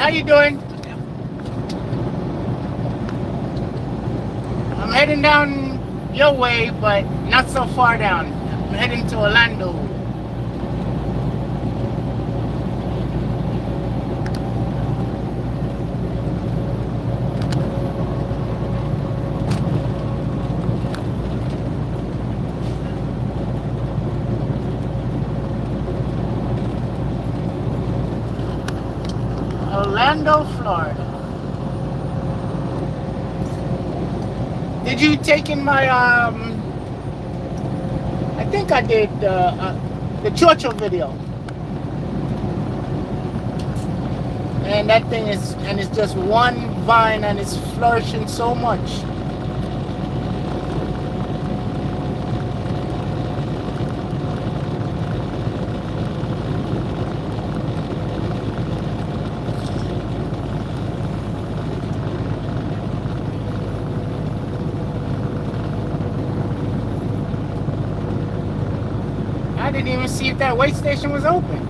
how you doing? I'm heading down your way, but not so far down. I'm heading to Orlando. Orlando, Florida. Did you take in my I think I did the Churchill video, and that thing is, and it's just one vine, and it's flourishing so much. I didn't even see if that weigh station was open.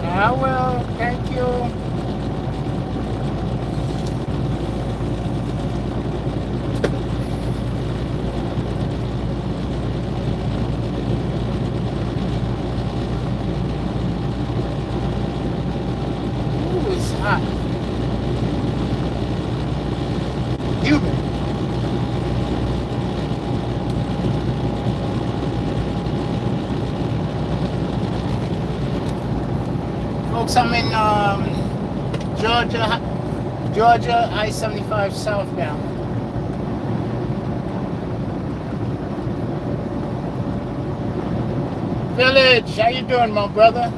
I will, thank you. Ooh, it's hot. Humid. Folks, I'm in Georgia, I-75 southbound. Village, how you doing, my brother?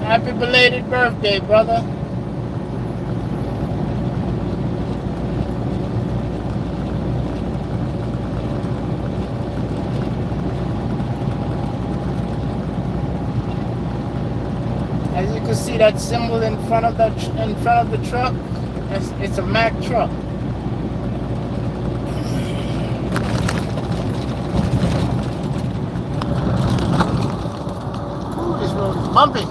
Happy belated birthday, brother. As you can see, that symbol in front of the truck, it's a Mack truck. Ooh, this road is bumpy.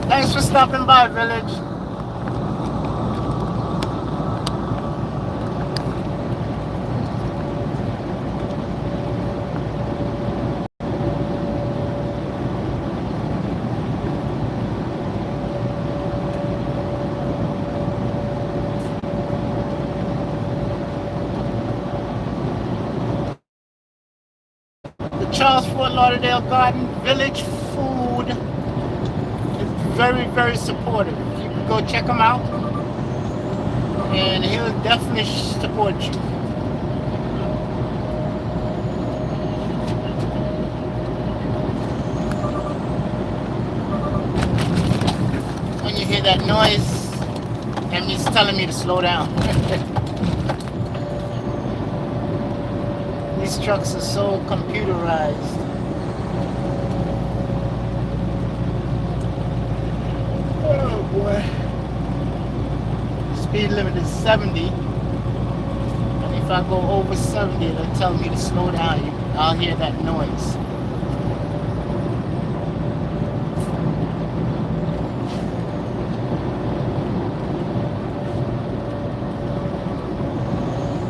Thanks for stopping by, Village. Charles Fort Lauderdale Garden Village Food is very, very supportive. You can go check him out, and he'll definitely support you. When you hear that noise, that means it's telling me to slow down. These trucks are so computerized. Oh boy. Speed limit is 70. And if I go over 70, it'll tell me to slow down. I'll hear that noise.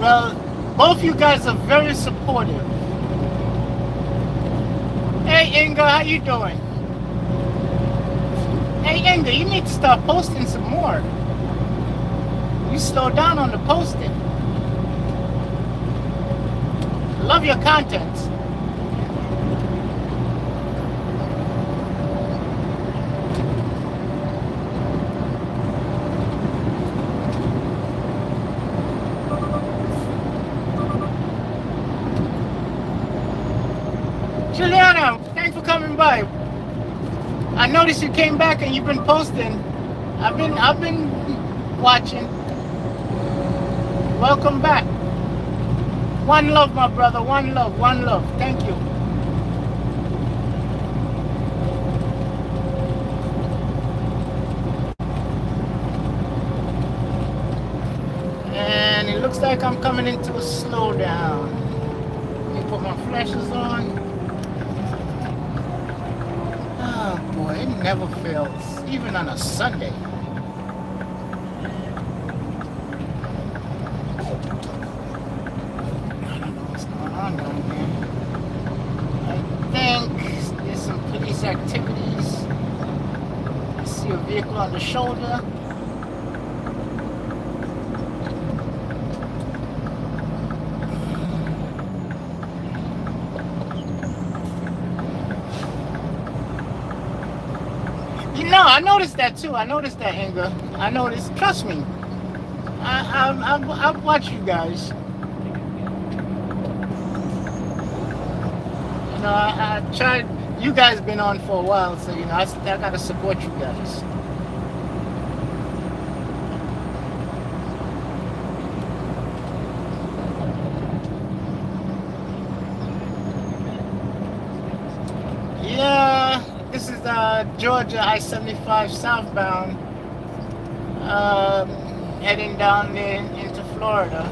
Well, both you guys are very supportive. Hey Inga, how you doing? Hey Inga, you need to start posting some more. You slow down on the posting. Love your content. Juliana, thanks for coming by. I noticed you came back and you've been posting. I've been watching. Welcome back. One love, my brother. One love. One love. Thank you. And it looks like I'm coming into a slowdown. Let me put my flashes on. Oh boy, it never fails, even on a Sunday. I don't know what's going on down here. I think there's some police activities. I see a vehicle on the shoulder. No, I noticed that too. I noticed that anger. I noticed. Trust me. I've watched you guys. You know, I tried. You guys been on for a while, so you know I gotta support you guys. Yeah. This is Georgia I-75 southbound, heading down there into Florida.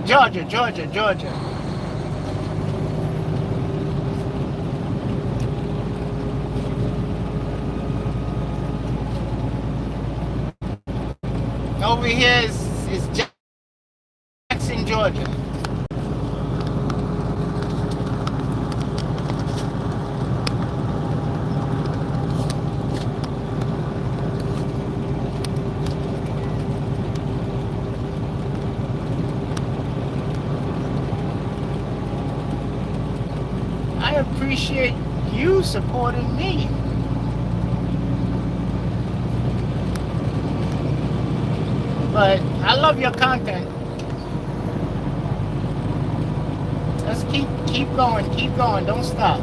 Georgia. Over here is Jackson, Georgia. I appreciate you supporting me. But I love your content. Let's keep going, don't stop.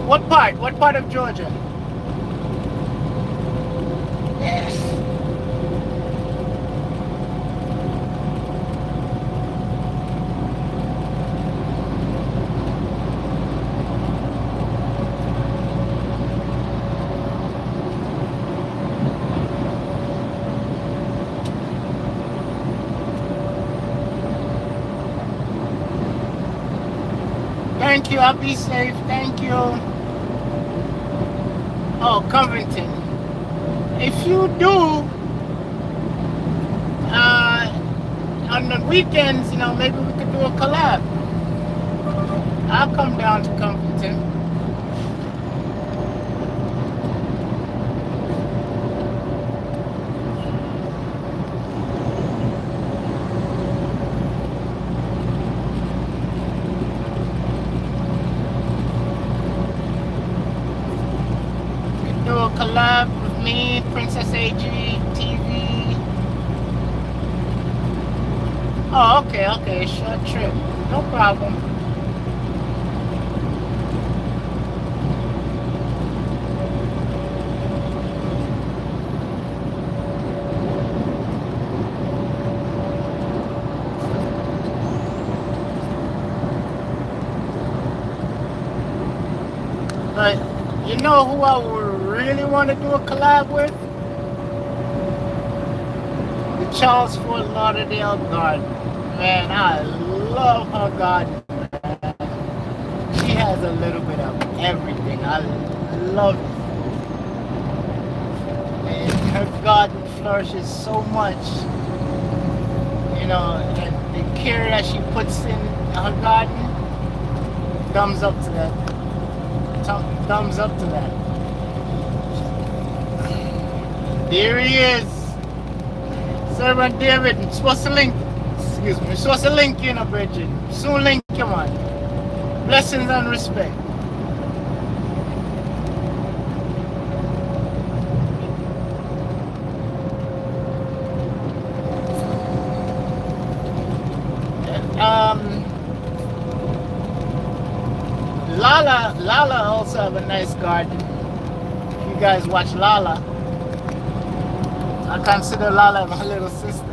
What part? What part of Georgia? Yes. Thank you. I'll be safe. Thank you. Oh, Covington. If you do, on the weekends, you know, maybe we could do a collab. I'll come down to Covington. Do a collab with me, Princess AG, TV. Oh, okay, short trip. No problem. But you know who I would really want to do a collab with? The Charles Fort Lauderdale Garden. Man, I love her garden. She has a little bit of everything. I love it. And her garden flourishes so much. You know, and the care that she puts in her garden, thumbs up to that. Thumbs up to that. There he is. Servant David, I'm supposed to link. excuse me. We're supposed to link you, Bridget. Soon link you, man. Blessings and respect. Um, Lala also have a nice garden. If you guys watch Lala, I consider Lala my little sister.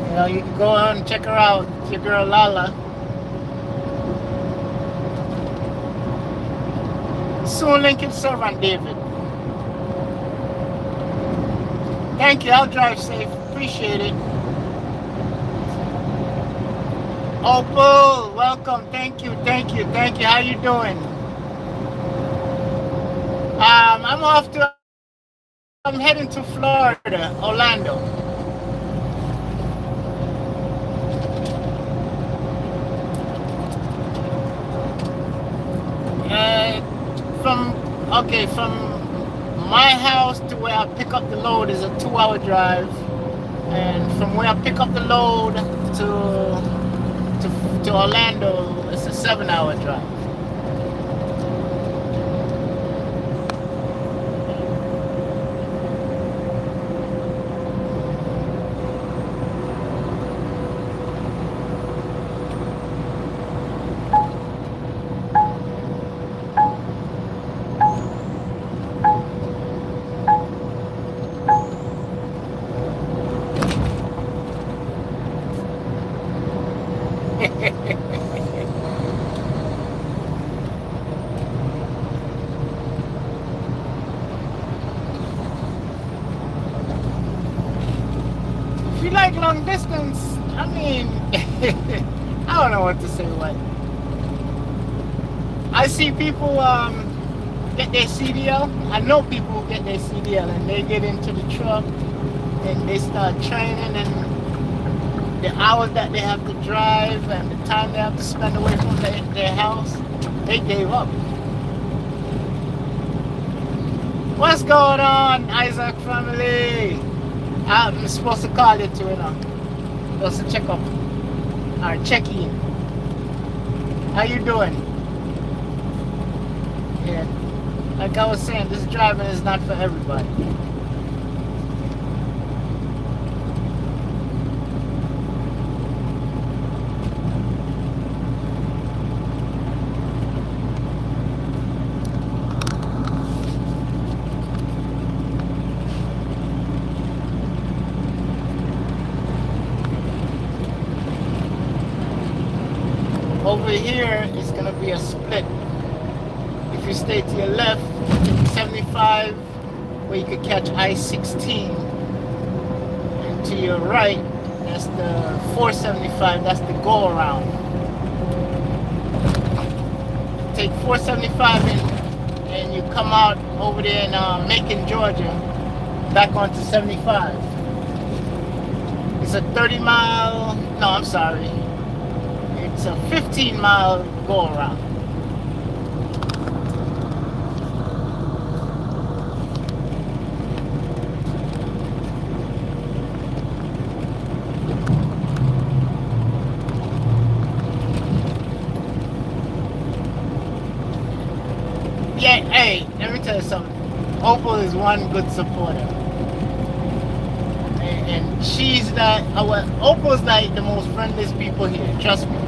You know, you can go and check her out, your girl Lala. Soon Lincoln Servant David. Thank you, I'll drive safe. Appreciate it. Opal, welcome. Thank you. How you doing? I'm heading to Florida, Orlando. From my house to where I pick up the load is a 2-hour drive, and from where I pick up the load to Orlando, it's a 7-hour drive. If you like long distance, I mean, I don't know what to say. What I see people get their CDL. I know people who get their CDL and they get into the truck and they start training, and the hours that they have to drive and the time they have to spend away from their house, they gave up. What's going on, Isaac family? I'm supposed to call you too, you know. Supposed to check up or check in. How you doing? Yeah. Like I was saying, this driving is not for everybody. Over here, it's going to be a split. If you stay to your left, 75, where you could catch I-16. And to your right, that's the 475, that's the go around. Take 475 and you come out over there in Macon, Georgia, back onto 75. It's a 30-mile, no, I'm sorry. It's a 15-mile go around. Yeah, hey, let me tell you something. Opal is one good supporter. And she's like, Opal's like the most friendliest people here, trust me.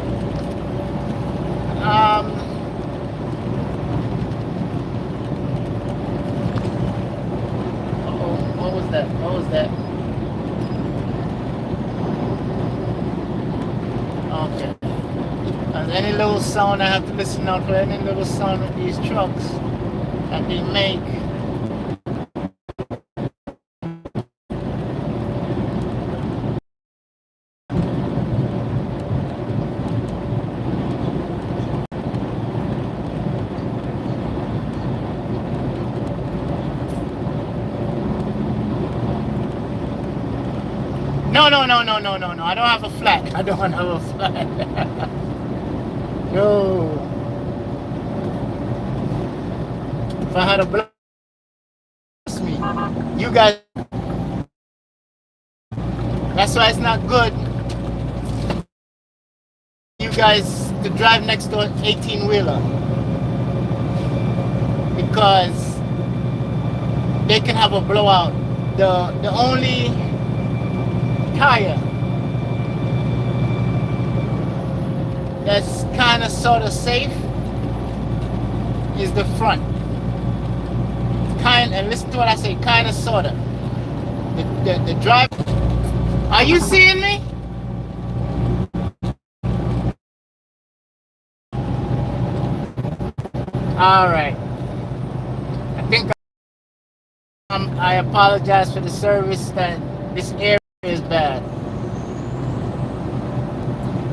What was that? Okay. Any little sound I have to listen out for, any little sound of these trucks that they make. No. I don't have a flat. I don't have a flat. No. If I had a bless me, you guys That's why it's not good you guys to drive next to an 18-wheeler, because they can have a blowout. The only tire that's kind of sort of safe is the front. And listen to what I say, kind of sort of. The drive. Are you seeing me? All right. I think I apologize for the service. That this area is bad.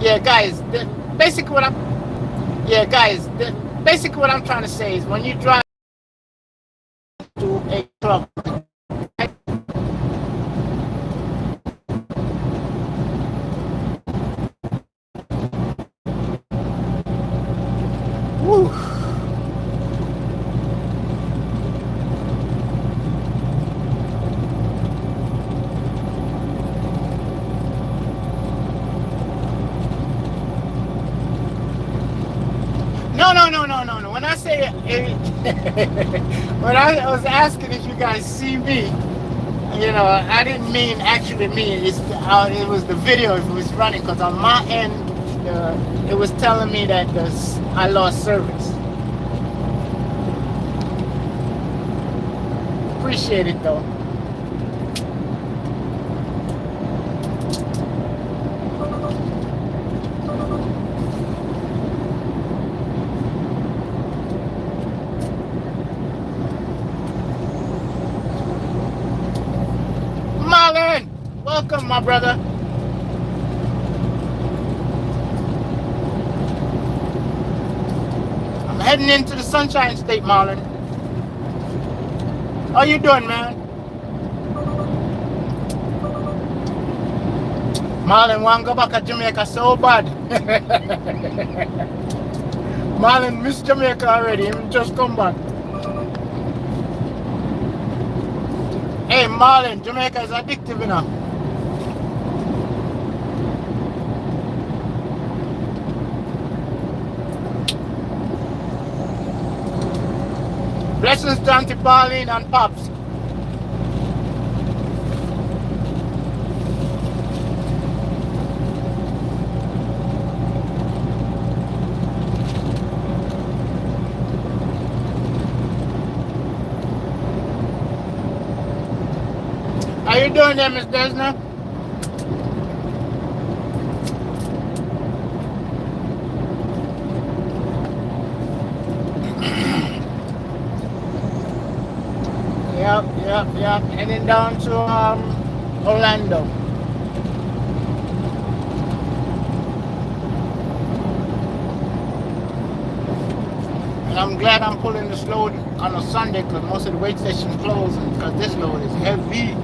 Yeah, guys. Basically what I'm trying to say is when you drive to a truck. Woo. No. When I say when I was asking if you guys see me, I didn't mean actually me. It was the video if it was running, because on my end, it was telling me that I lost service. Appreciate it though. Welcome, my brother. I'm heading into the Sunshine State, Marlon. How you doing, man? Marlon want to go back to Jamaica so bad. Marlon missed Jamaica already. He just come back. Hey, Marlon, Jamaica is addictive, you know. Blessings to Auntie Pauline and Pops. How you doing there, Miss Desna? Yep. Heading down to Orlando. And I'm glad I'm pulling this load on a Sunday, because most of the weight stations closed, because this load is heavy.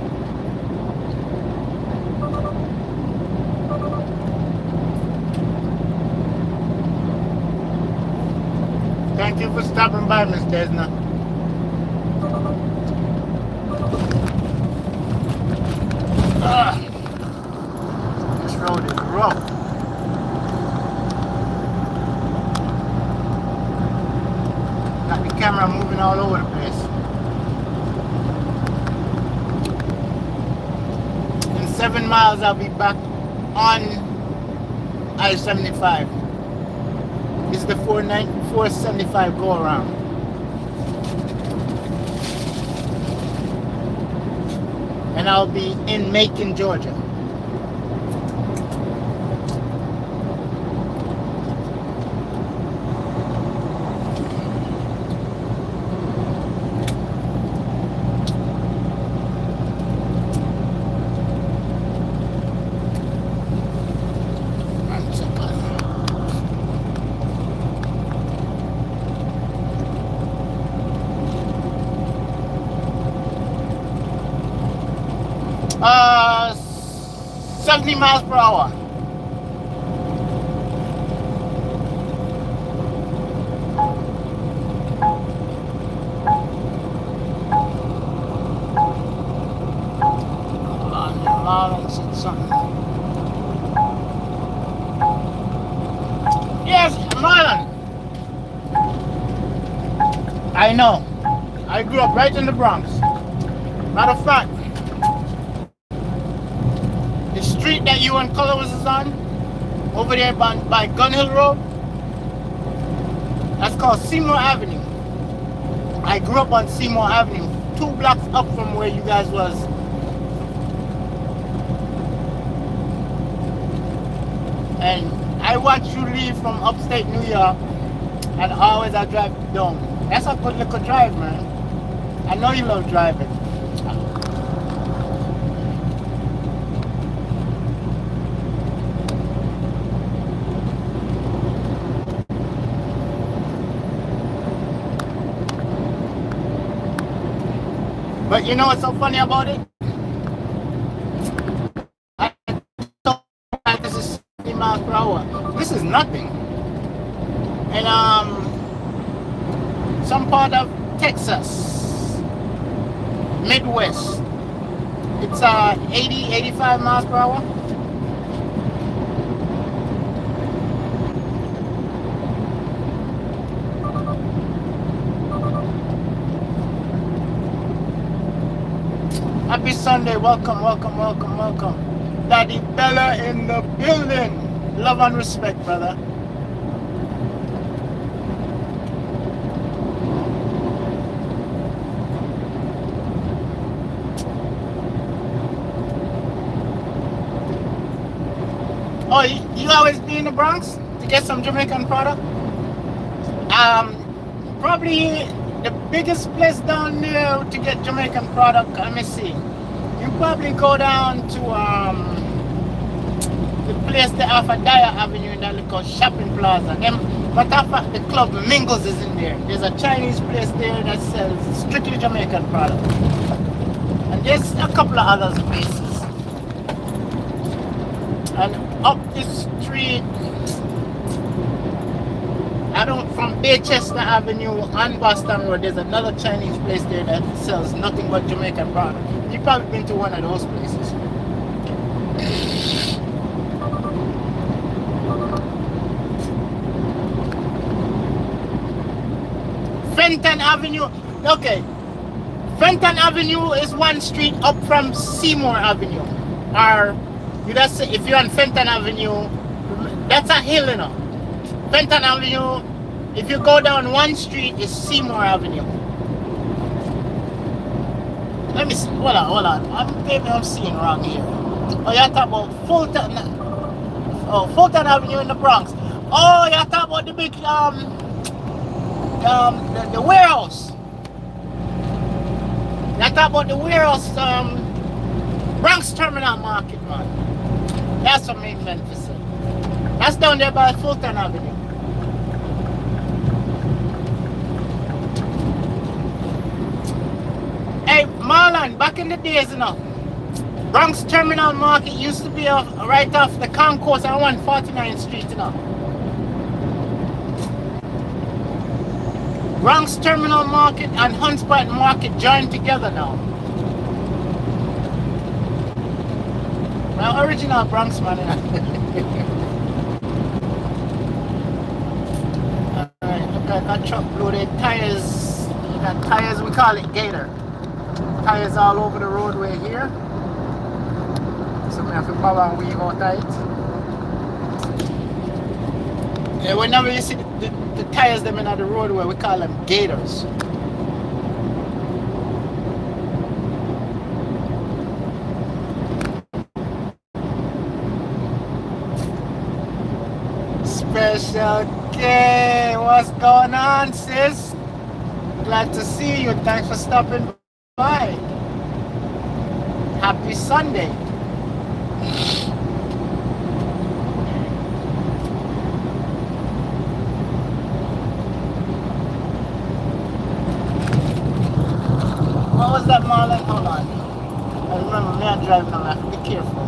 Thank you for stopping by, Miss Desna. This road is rough. Got the camera moving all over the place. In 7 miles, I'll be back on I-75. This is the 475 go around. And I'll be in Macon, Georgia. Uh, 70 miles per hour. Marlon said something. I know. I grew up right in the Bronx. Matter of fact, the street that you and Colors is on, over there by Gun Hill Road, that's called Seymour Avenue. I grew up on Seymour Avenue, 2 blocks up from where you guys was. And I watched you leave from upstate New York, and always I drive down. That's a good little drive, man. I know you love driving. But you know what's so funny about it? I thought this is 70 miles per hour. This is nothing. And some part of Texas, Midwest, it's 80, 85 miles per hour. Happy Sunday, welcome, welcome, welcome, welcome. Daddy Bella in the building. Love and respect, brother. Oh, you always be in the Bronx to get some Jamaican product? Probably the biggest place down there to get Jamaican product, let me see. You probably go down to the place that off of Dyer Avenue in that little shopping plaza. Matter of fact, the club Mingles is in there. There's a Chinese place there that sells strictly Jamaican product. And there's a couple of other places. And up this street, from Baychester Avenue on Boston Road, there's another Chinese place there that sells nothing but Jamaican product. You've probably been to one of those places. Fenton Avenue, okay. Fenton Avenue is one street up from Seymour Avenue. Or, if you're on Fenton Avenue, that's a hill, you know. Fenton Avenue, if you go down one street, is Seymour Avenue. Let me see. Hold on. Maybe I'm seeing wrong here. Oh, you're talking about Fulton. Oh, Fulton Avenue in the Bronx. Oh, you're talking about the big the warehouse. You're talking about the warehouse, Bronx Terminal Market, man. That's what made Memphis. That's down there by Fulton Avenue. Hey, Marlon, back in the days, you know, Bronx Terminal Market used to be right off the concourse on 149th Street, you know. Bronx Terminal Market and Hunts Point Market joined together now. My original Bronx man, you know. Alright, look at that truck loaded tires. Got tires, we call it Gator. Tires all over the roadway here. So we have to bow and weave out tight. Yeah, whenever you see the tires them in the roadway, we call them Gators. Special K, what's going on, sis? Glad to see you. Thanks for stopping by. Happy Sunday. What was that, Marlon? Hold on. I remember me, I'm driving on. I have to be careful.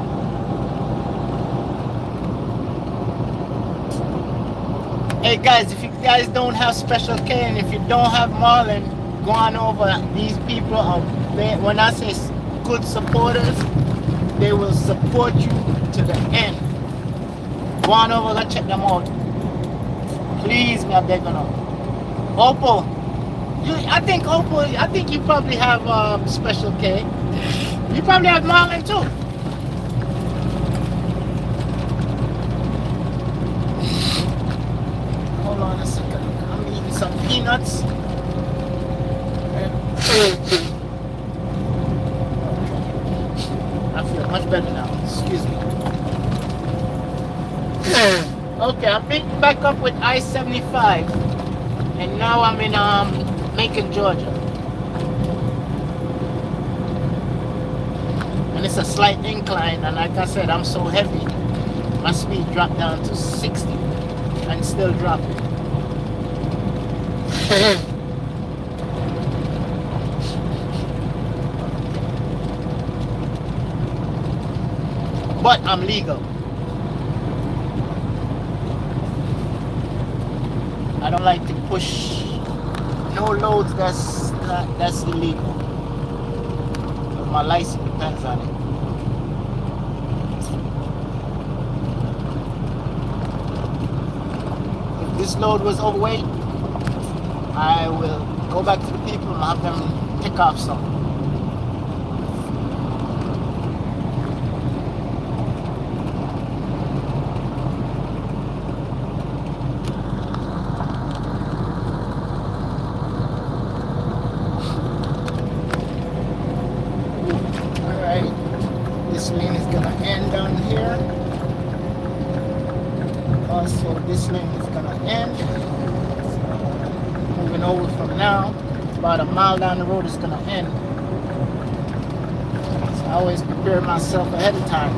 Hey guys, if you guys don't have Special K and if you don't have Marlon, go on over. These people are, when I say good supporters, they will support you to the end. Go on over and check them out. Please, me I beg you now. Oppo, I think Opal. I think you probably have Special K. You probably have Marlin too. Hold on a second. I'm eating some peanuts. I feel much better now. Excuse me. Okay, I'm back up with I-75, and now I'm in Macon, Georgia, and it's a slight incline. And like I said, I'm so heavy, my speed dropped down to 60, and still dropping. But I'm legal. I don't like to push no loads that's illegal. My license depends on it. If this load was overweight, I will go back to the people and have them take off some. This lane is gonna end down here. Also, this lane is gonna end. Moving over from now, about a mile down the road is gonna end. So I always prepare myself ahead of time.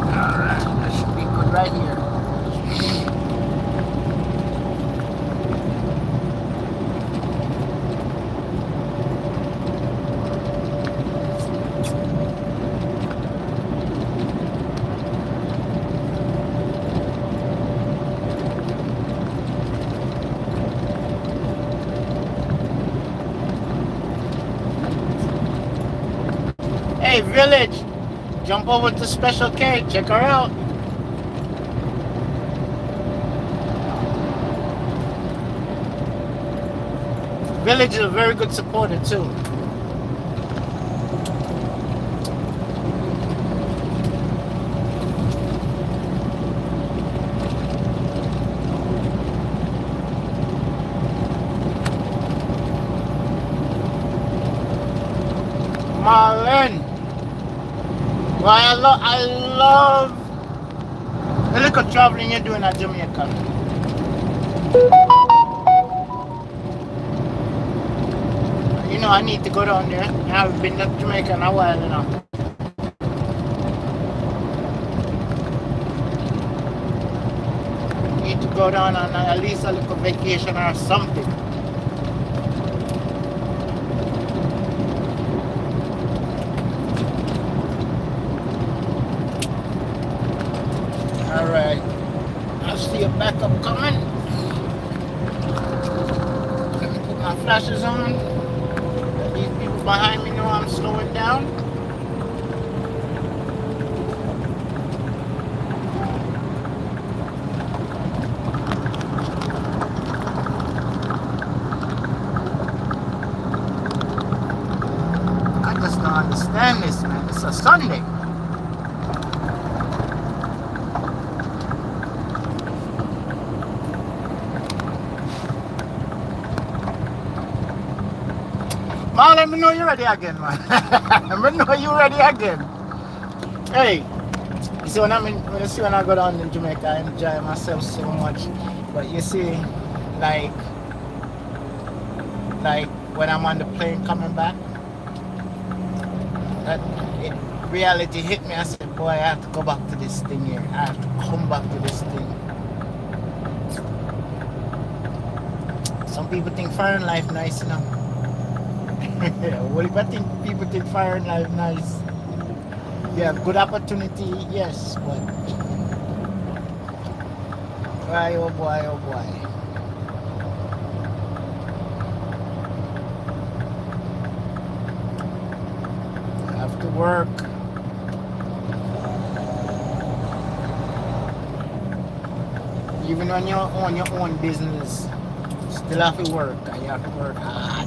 Alright, that should be good right here. Hey, Village, jump over to Special K, check her out. Village is a very good supporter too. Marlon. Well, I love the little traveling you're doing at Jamaica. You know, I need to go down there. I haven't been to Jamaica in a while now. Need to go down on at least a little vacation or something. Alright, I see a backup coming. Let me put my flashes on. These people behind me know I'm slowing down. I just don't understand this, man. It's a Sunday. Man, let me know you're ready again, man. Let me know you're ready again. Hey, you see when I go down in Jamaica, I enjoy myself so much. But you see, like when I'm on the plane coming back, reality hit me. I said, boy, I have to go back to this thing here. I have to come back to this thing. Some people think foreign life nice, you know. Well, if I think people think foreign life nice, you have good opportunity, yes, but boy, oh boy, oh boy. I have to work. Even when you own your own business, still have to work, and you have to work hard.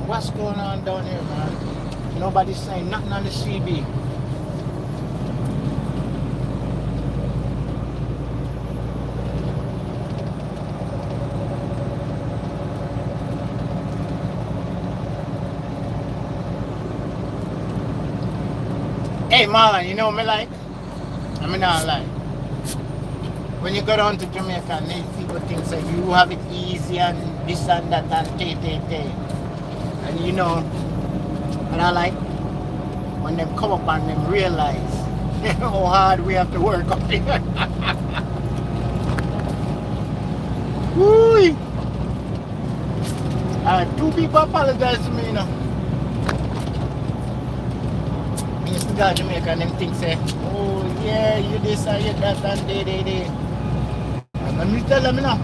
What's going on down here, man? Nobody's saying nothing on the CB. Hey, Marlon, you know me like? I mean, not like. When you go down to Jamaica, and people think that you have it easy and this and that and tay. And you know, and I like when them come up and them realize how hard we have to work up here. Woo! Two people apologize to me, you know. I used to go to Jamaica and them think say, oh yeah, you this and you that and they. And when we tell them, you know,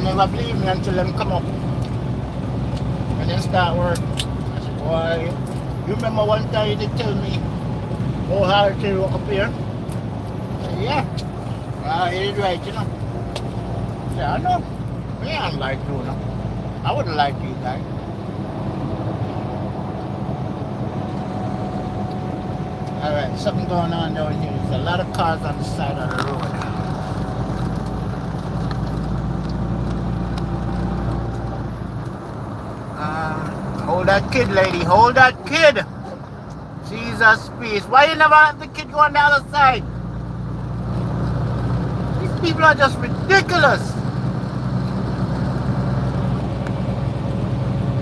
never believe me until them come up. And then start work. I said, boy, you remember one time you did tell me how hard to work up here? I said, yeah. You did right, you know. Yeah, I know. Me, I'm like you, know. I wouldn't like you guys. Alright, something going on down here. There's a lot of cars on the side of the road. Hold that kid, lady. Hold that kid. Jesus peace. Why you never let the kid go on the other side? These people are just ridiculous.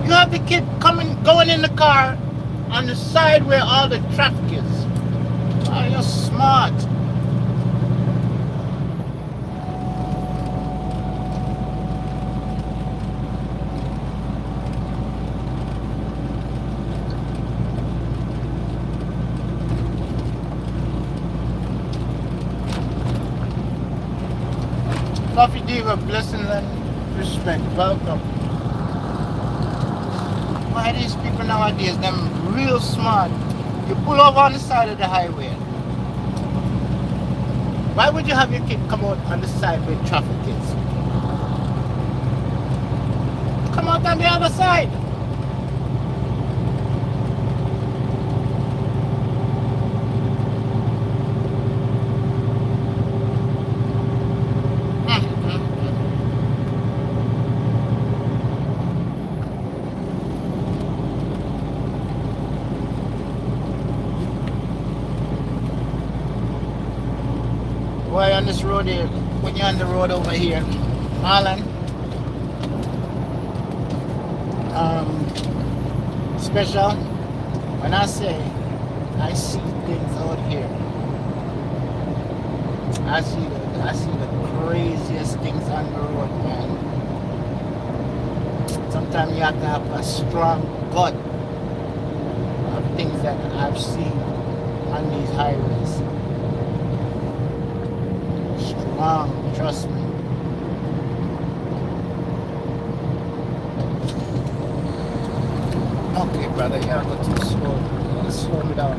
You have the kid going in the car on the side where all the traffic is. Oh, you're smart. Coffee Diva, blessing and respect. Welcome. Why these people nowadays, them real smart. You pull over on the side of the highway. Why would you have your kid come out on the side where traffic is? Come out on the other side. Why on this road here, when you're on the road over here, Marlon, special, when I say I see things out here, I see the craziest things on the road, man. Sometimes you have to have a strong gut of things that I've seen on these highways. Trust me. Okay, brother, you have to go too slow. You gotta slow me down.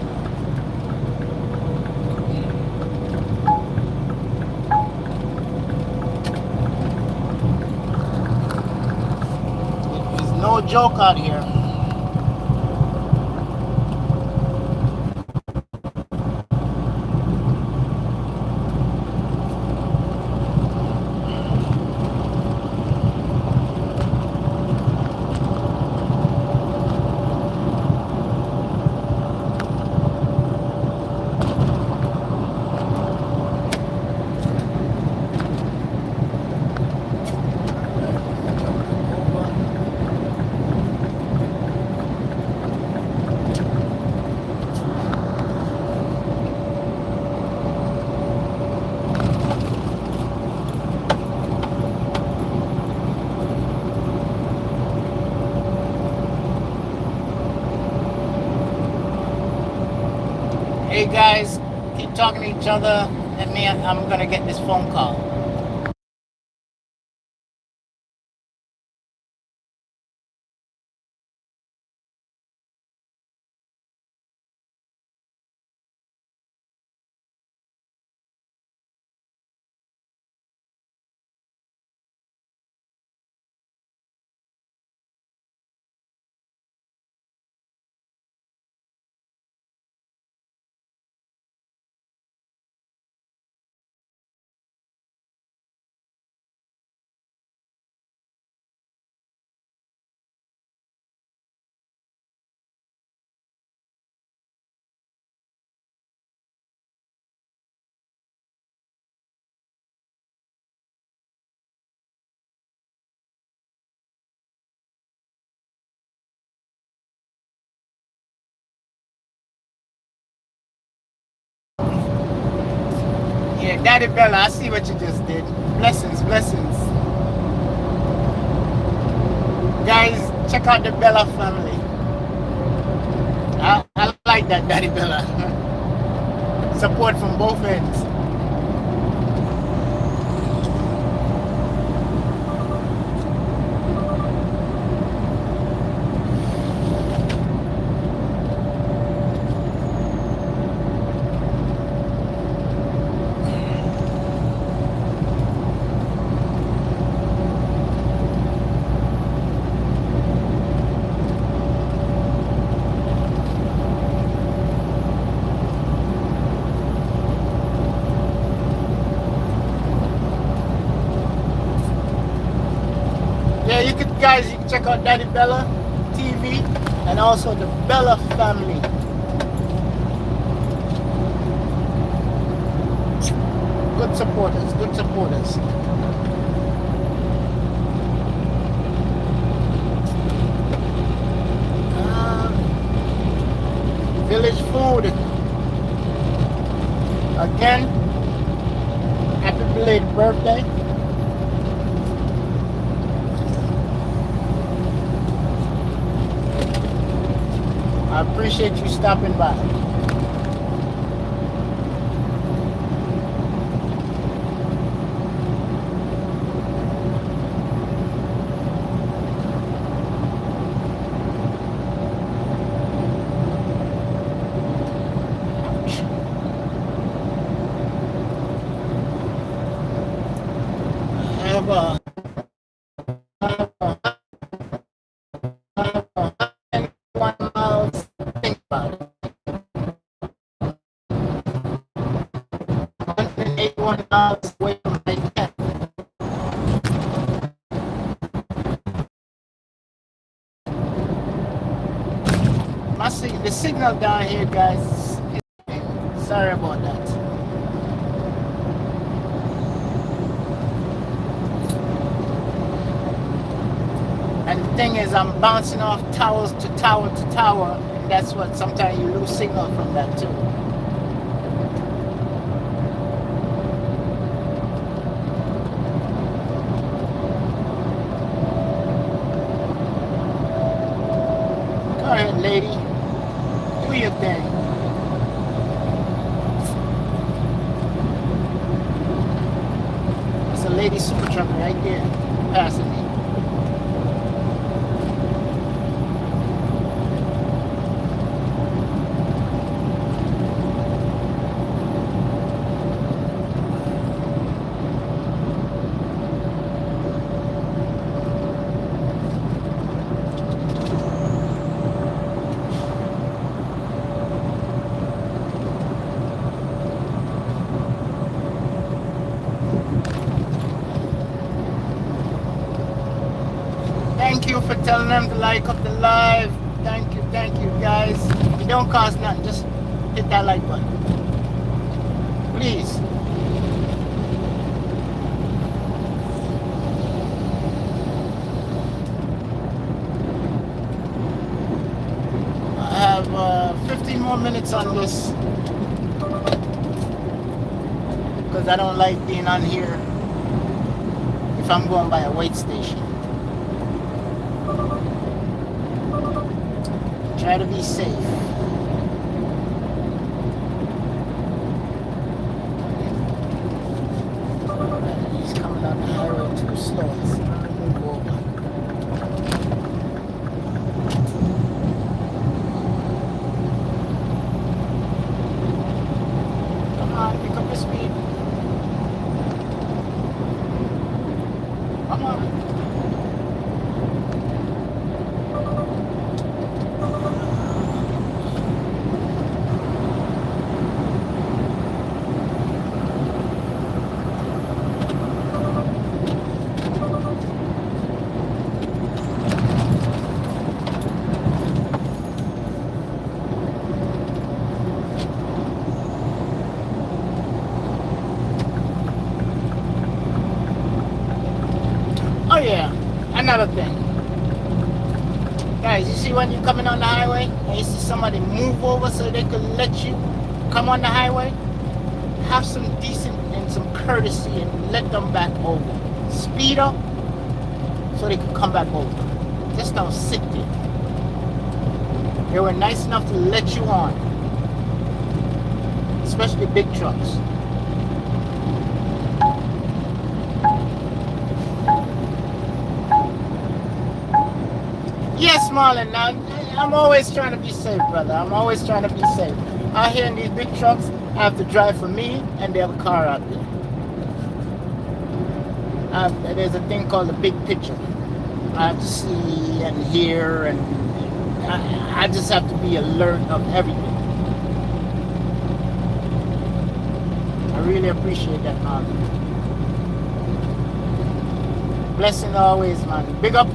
There's no joke out here. Hey guys, keep talking to each other. I'm gonna get this phone call. Yeah, Daddy Bella, I see what you just did. Blessings, blessings. Guys, check out the Bella family. I like that, Daddy Bella. Support from both ends. Yeah, you can check out Daddy Bella TV and also the Bella family. Good supporters, good supporters. Village food. Again, happy belated birthday. I appreciate you stopping by. I have a 1 miles to think about it. 181 miles away from my camp. The signal down here, guys. Sorry about that. And the thing is, I'm bouncing off towers to tower to tower, and that's what sometimes you lose signal from that too. Go ahead, lady. Do your thing. It's a lady super truck right there, passing me. Thank you for telling them to like up the live. Thank you guys. It don't cost nothing. Just hit that like button. Please. I have 15 more minutes on this because I don't like being on here if I'm going by a wait station. Try to be safe. another thing. Guys, you see when you're coming on the highway and you see somebody move over so they could let you come on the highway, have some decent and some courtesy and let them back over. Speed up so they could come back over. Just don't sit there. They were nice enough to let you on, especially big trucks. Yes, Marlon, now, I'm always trying to be safe, brother. I'm always trying to be safe. Out here in these big trucks, I have to drive for me and they have a car out there. There's a thing called the big picture. I have to see and hear, and I just have to be alert of everything. I really appreciate that, man. Blessing always, man. Big up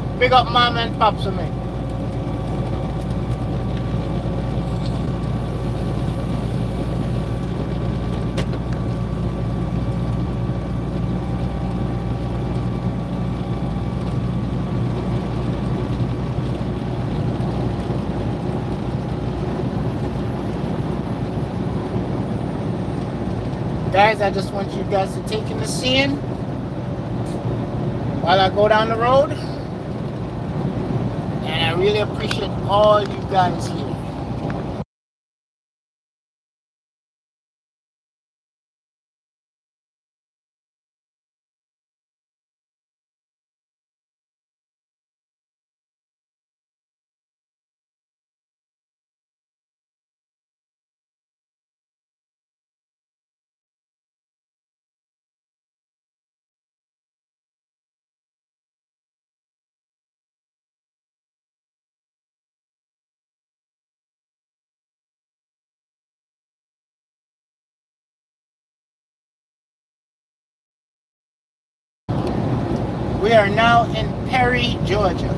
mom and pops for me. Guys, I just want you guys to take in the scene while I go down the road. And I really appreciate all you guys here. We are now in Perry, Georgia.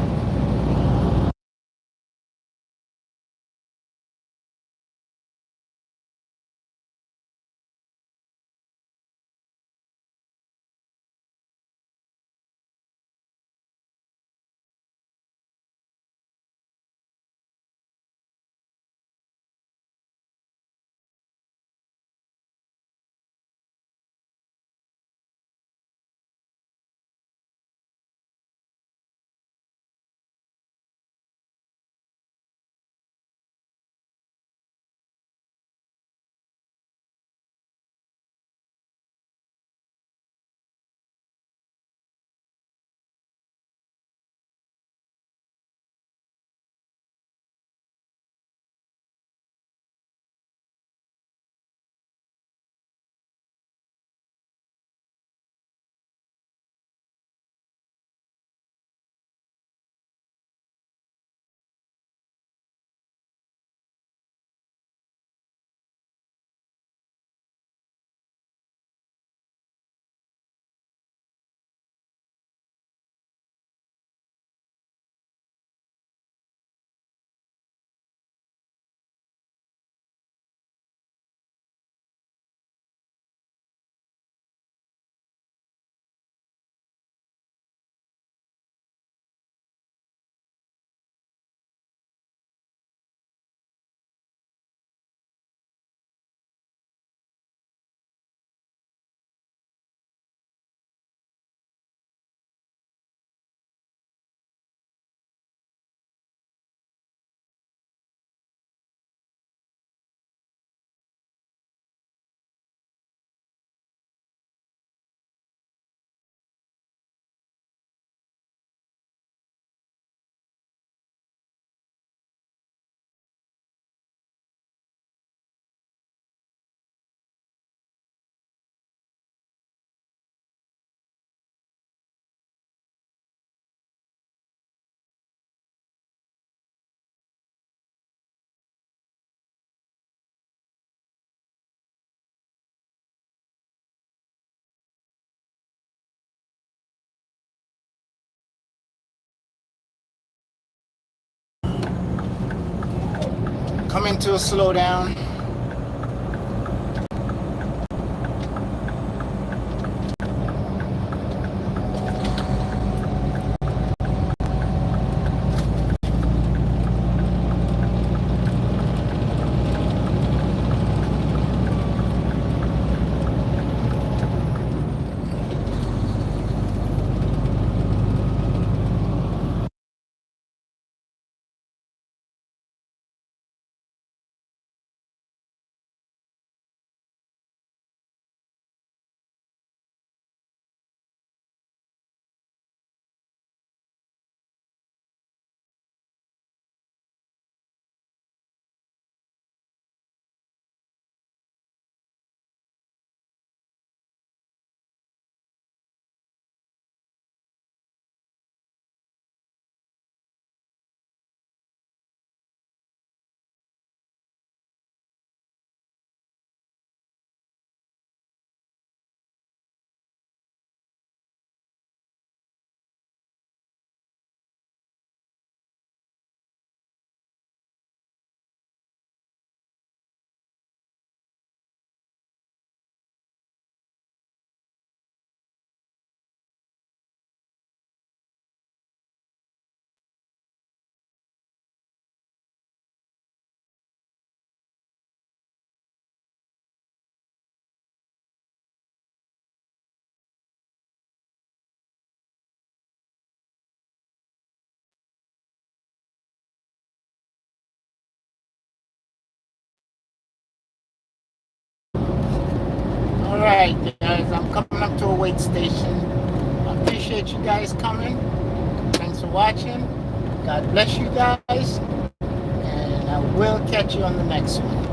Coming to a slowdown. right, guys. I'm coming up to a wait station. I appreciate you guys coming. Thanks for watching. God bless you guys. And I will catch you on the next one.